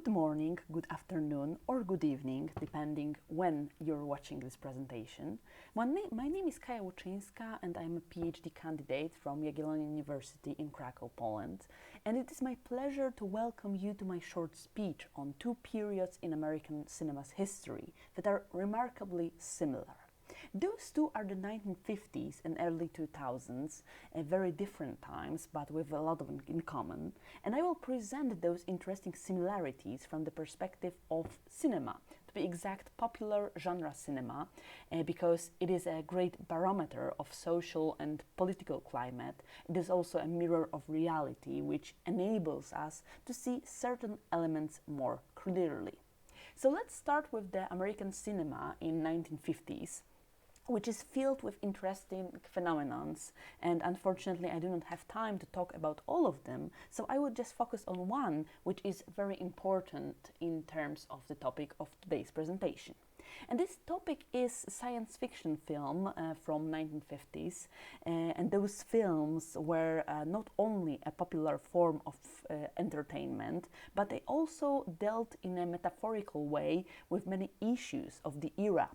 Good morning, good afternoon, or good evening, depending when you're watching this presentation. My name is Kaja Łuczyńska, and I'm a PhD candidate from Jagiellonian University in Krakow, Poland. And it is my pleasure to welcome you to my short speech on two periods in American cinema's history that are remarkably similar. Those two are the 1950s and early 2000s, very different times, but with a lot in common. And I will present those interesting similarities from the perspective of cinema, to be exact, popular genre cinema, because it is a great barometer of social and political climate. It is also a mirror of reality, which enables us to see certain elements more clearly. So let's start with the American cinema in 1950s. Which is filled with interesting phenomenons, and unfortunately I do not have time to talk about all of them, so I would just focus on one which is very important in terms of the topic of today's presentation. And this topic is science fiction film from 1950s, and those films were not only a popular form of entertainment, but they also dealt in a metaphorical way with many issues of the era.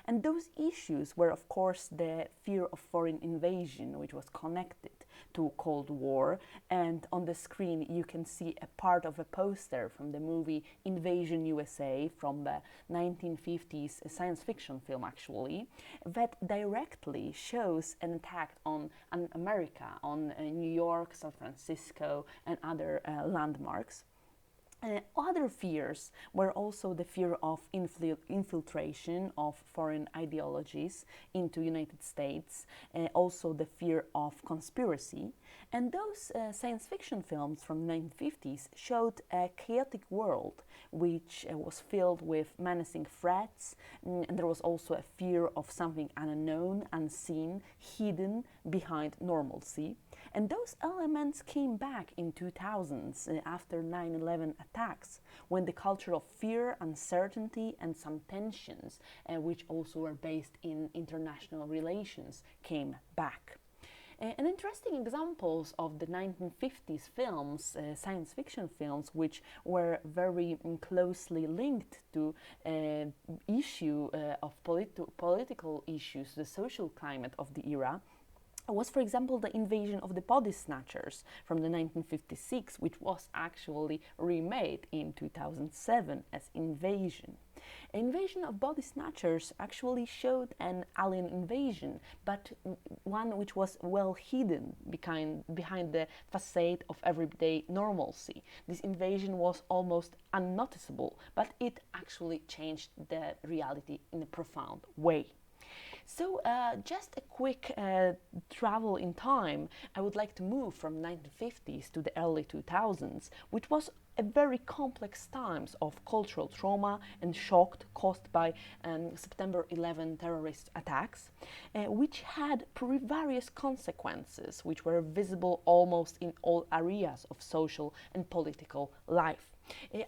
And those issues were, of course, the fear of foreign invasion, which was connected to Cold War. And on the screen, you can see a part of a poster from the movie Invasion USA from the 1950s, a science fiction film, actually, that directly shows an attack on America, on New York, San Francisco, and other landmarks. Other fears were also the fear of infiltration of foreign ideologies into United States, also the fear of conspiracy. And those science fiction films from the 1950s showed a chaotic world which was filled with menacing threats, and there was also a fear of something unknown, unseen, hidden behind normalcy. And those elements came back in 2000s after 9/11 attacks, when the culture of fear, uncertainty, and some tensions, which also were based in international relations, came back. And interesting examples of the 1950s films, science fiction films, which were very closely linked to issue of political issues, the social climate of the era, was, for example, the Invasion of the Body Snatchers from the 1956, which was actually remade in 2007 as Invasion. Invasion of Body Snatchers actually showed an alien invasion, but one which was well hidden behind the facade of everyday normalcy. This invasion was almost unnoticeable, but it actually changed the reality in a profound way. So just a quick travel in time, I would like to move from 1950s to the early 2000s, which was a very complex times of cultural trauma and shock caused by September 11 terrorist attacks, which had various consequences which were visible almost in all areas of social and political life.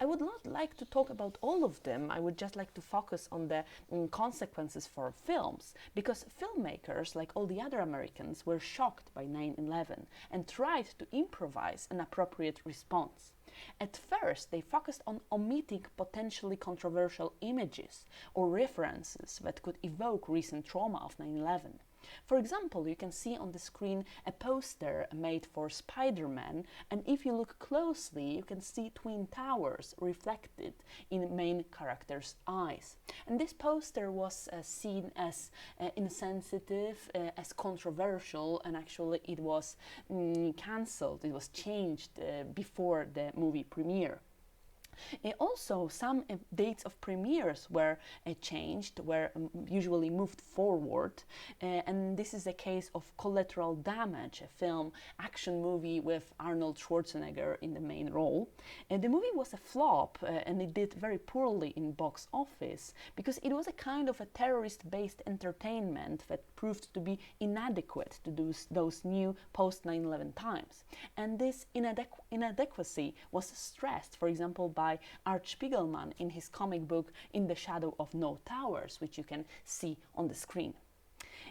I would not like to talk about all of them. I would just like to focus on the consequences for films, because filmmakers, like all the other Americans, were shocked by 9/11 and tried to improvise an appropriate response. At first, they focused on omitting potentially controversial images or references that could evoke recent trauma of 9/11. For example, you can see on the screen a poster made for Spider-Man, and if you look closely, you can see twin towers reflected in the main character's eyes. And this poster was seen as insensitive, as controversial, and actually it was cancelled, it was changed before the movie premiere. Also, some dates of premieres were changed, were usually moved forward, and this is the case of Collateral Damage, a film action movie with Arnold Schwarzenegger in the main role. The movie was a flop, and it did very poorly in box office because it was a kind of a terrorist-based entertainment that proved to be inadequate to those new post-9/11 times. And this inadequacy was stressed, for example, by Art Spiegelman in his comic book In the Shadow of No Towers, which you can see on the screen.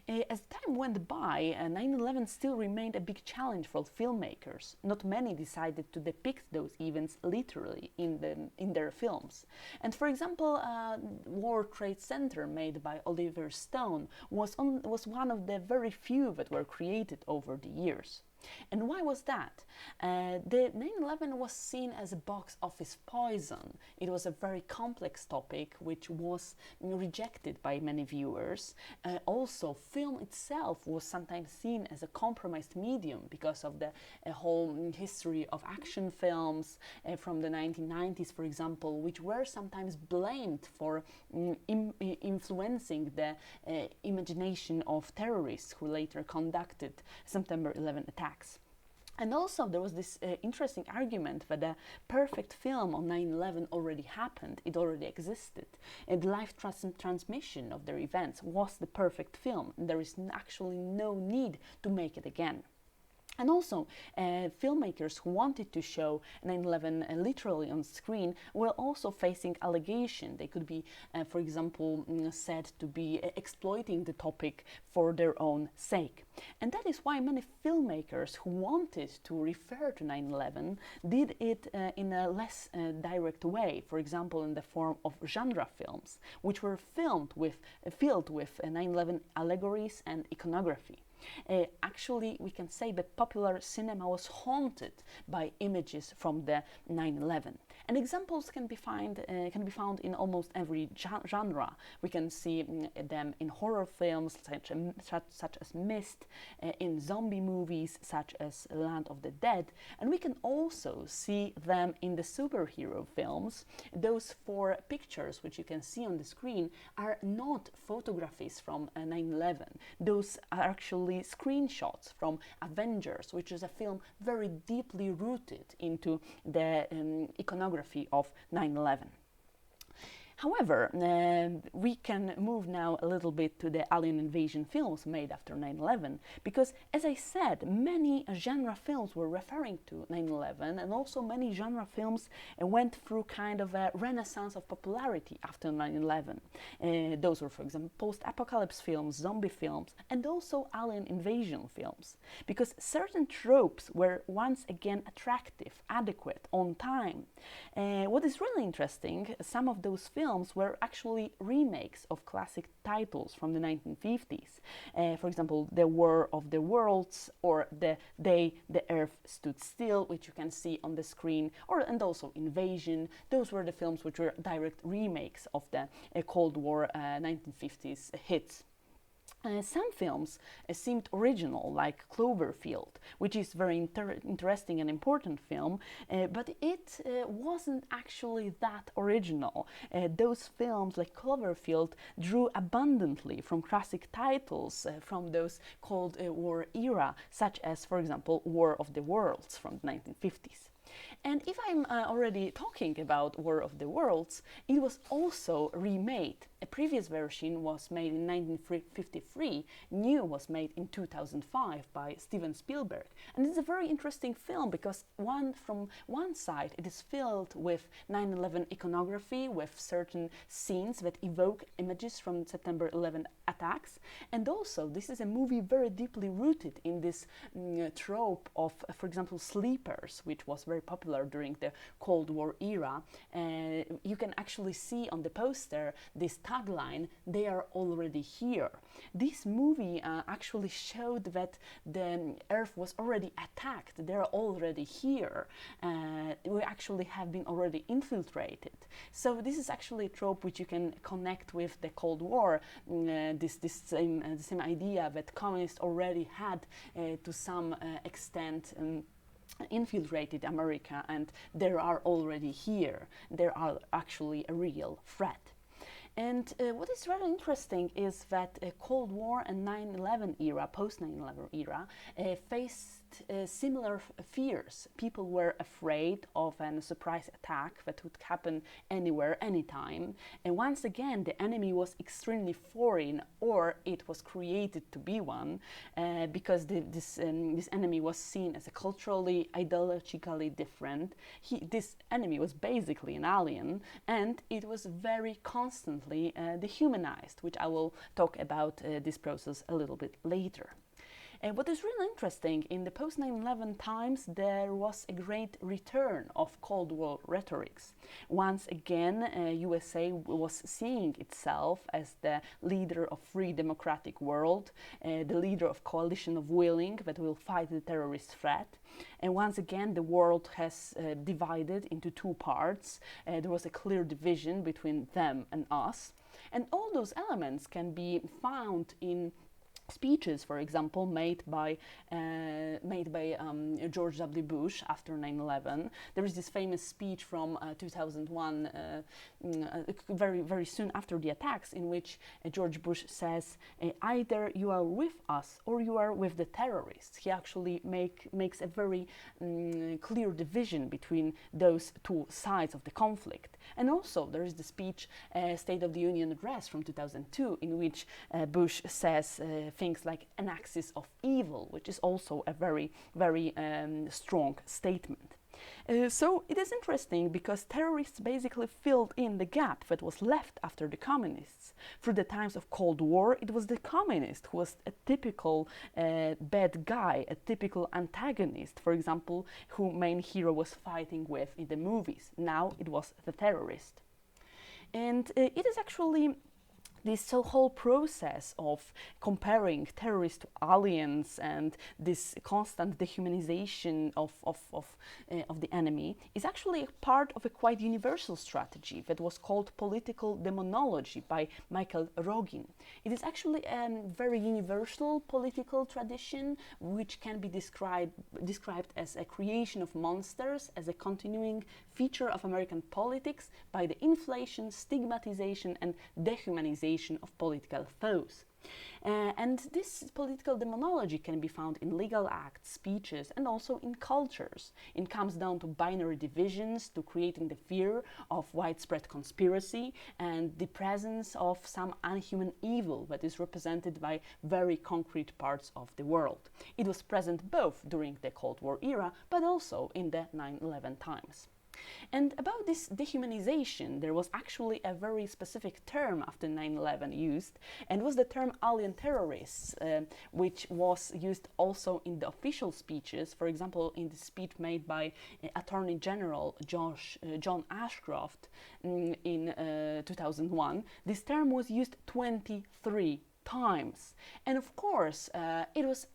As time went by, 9/11 still remained a big challenge for filmmakers. Not many decided to depict those events literally in their films. And for example, World Trade Center, made by Oliver Stone, was one of the very few that were created over the years. And why was that? The 9/11 was seen as a box office poison. It was a very complex topic which was rejected by many viewers. Also, film itself was sometimes seen as a compromised medium because of the whole history of action films from the 1990s, for example, which were sometimes blamed for influencing the imagination of terrorists who later conducted September 11 attacks. And also there was this interesting argument that a perfect film on 9/11 already happened, it already existed. And the live transmission of their events was the perfect film. There is actually no need to make it again. And also, filmmakers who wanted to show 9/11 literally on screen were also facing allegation. They could be, for example, said to be exploiting the topic for their own sake. And that is why many filmmakers who wanted to refer to 9/11 did it in a less direct way, for example, in the form of genre films, which were filled with 9/11 allegories and iconography. Actually, we can say that popular cinema was haunted by images from the 9/11. And examples can be found in almost every genre. We can see them in horror films such as Mist, in zombie movies such as Land of the Dead, and we can also see them in the superhero films. Those 4 pictures which you can see on the screen are not photographies from 9/11. Those are actually screenshots from Avengers, which is a film very deeply rooted into the iconography of 9/11. However, we can move now a little bit to the alien invasion films made after 9/11, because, as I said, many genre films were referring to 9/11, and also many genre films went through kind of a renaissance of popularity after 9/11. Those were, for example, post-apocalypse films, zombie films, and also alien invasion films, because certain tropes were once again attractive, adequate, on time. What is really interesting, some of those films were actually remakes of classic titles from the 1950s. For example, The War of the Worlds, or The Day the Earth Stood Still, which you can see on the screen, and also Invasion. Those were the films which were direct remakes of the Cold War 1950s hits. Some films seemed original, like Cloverfield, which is very interesting and important film, but it wasn't actually that original. Those films, like Cloverfield, drew abundantly from classic titles from those Cold War era, such as, for example, War of the Worlds from the 1950s. And if I'm already talking about War of the Worlds, it was also remade. A previous version was made in 1953, new was made in 2005 by Steven Spielberg. And it's a very interesting film because from one side it is filled with 9/11 iconography, with certain scenes that evoke images from September 11 attacks. And also this is a movie very deeply rooted in this trope of, for example, sleepers, which was very popular during the Cold War era. You can actually see on the poster this tagline, "They are already here." This movie actually showed that the Earth was already attacked. They're already here. We actually have been already infiltrated. So this is actually a trope which you can connect with the Cold War. The same idea that communists already had to some extent infiltrated America, and they are already here. They are actually a real threat. And what is really interesting is that Cold War and 9/11 era, post 9/11 era, faced similar fears. People were afraid of a surprise attack that would happen anywhere, anytime. And once again, the enemy was extremely foreign, or it was created to be one, because this enemy was seen as a culturally, ideologically different. This enemy was basically an alien, and it was very constantly dehumanized, which I will talk about this process a little bit later. What is really interesting, in the post 9/11 times, there was a great return of Cold War rhetorics. Once again, USA was seeing itself as the leader of free democratic world, the leader of coalition of willing that will fight the terrorist threat. And once again, the world has divided into two parts. There was a clear division between them and us. And all those elements can be found in speeches, for example, made by George W. Bush after 9/11. There is this famous speech from 2001, very soon after the attacks, in which George Bush says, either you are with us or you are with the terrorists. He actually makes a very clear division between those two sides of the conflict. And also there is the speech, State of the Union Address from 2002, in which Bush says things like an axis of evil, which is also a very strong statement. So it is interesting because terrorists basically filled in the gap that was left after the communists. Through the times of Cold War, it was the communist who was a typical bad guy, a typical antagonist, for example, who main hero was fighting with in the movies. Now it was the terrorist. And it is actually this whole process of comparing terrorists to aliens and this constant dehumanization of the enemy is actually a part of a quite universal strategy that was called political demonology by Michael Rogin. It is actually a very universal political tradition which can be described as a creation of monsters, as a continuing feature of American politics by the inflation, stigmatization and dehumanization of political foes. And this political demonology can be found in legal acts, speeches, and also in cultures. It comes down to binary divisions, to creating the fear of widespread conspiracy and the presence of some unhuman evil that is represented by very concrete parts of the world. It was present both during the Cold War era, but also in the 9/11 times. And about this dehumanization, there was actually a very specific term after 9/11 used, and it was the term alien terrorists, which was used also in the official speeches. For example, in the speech made by Attorney General John Ashcroft in 2001, this term was used 23 times. And of course, it was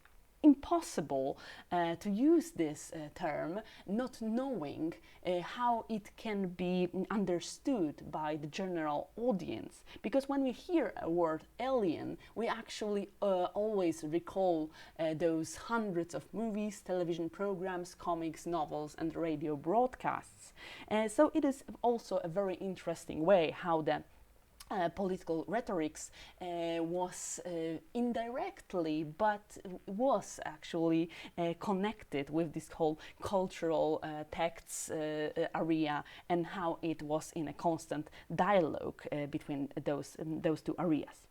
impossible to use this term not knowing how it can be understood by the general audience, because when we hear a word alien, we actually always recall those hundreds of movies, television programs, comics, novels and radio broadcasts. So it is also a very interesting way how the political rhetorics was indirectly, but was actually connected with this whole cultural texts area, and how it was in a constant dialogue between those two areas.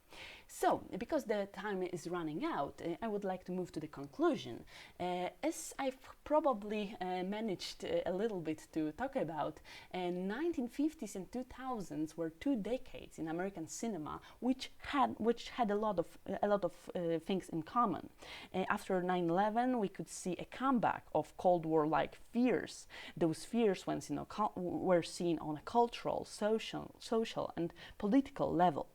So, because the time is running out, I would like to move to the conclusion. As I've probably managed a little bit to talk about, 1950s and 2000s were two decades in American cinema which had a lot of things in common. After 9/11, we could see a comeback of Cold War-like fears. Those fears were seen on a cultural, social and political level.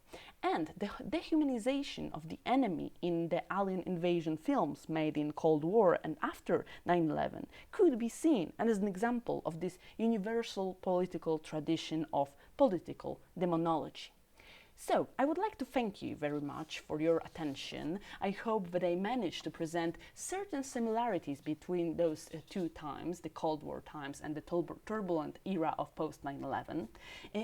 And the dehumanization of the enemy in the alien invasion films made in Cold War and after 9/11 could be seen as an example of this universal political tradition of political demonology. So, I would like to thank you very much for your attention. I hope that I managed to present certain similarities between those two times, the Cold War times and the turbulent era of post 9/11.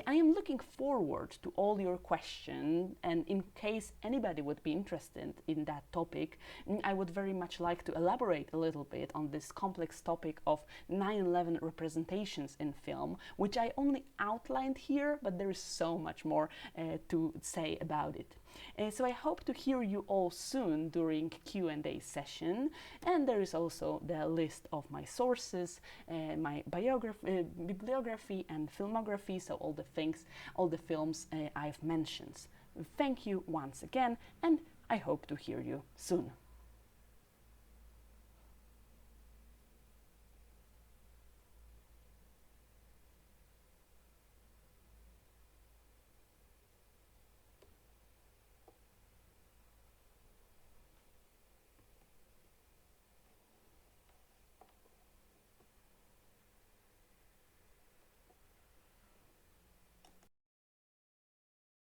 I am looking forward to all your questions, and in case anybody would be interested in that topic, I would very much like to elaborate a little bit on this complex topic of 9/11 representations in film, which I only outlined here, but there is so much more to say about it. So I hope to hear you all soon during Q&A session, and there is also the list of my sources, my bibliography and filmography, so all the things, all the films I've mentioned. Thank you once again, and I hope to hear you soon.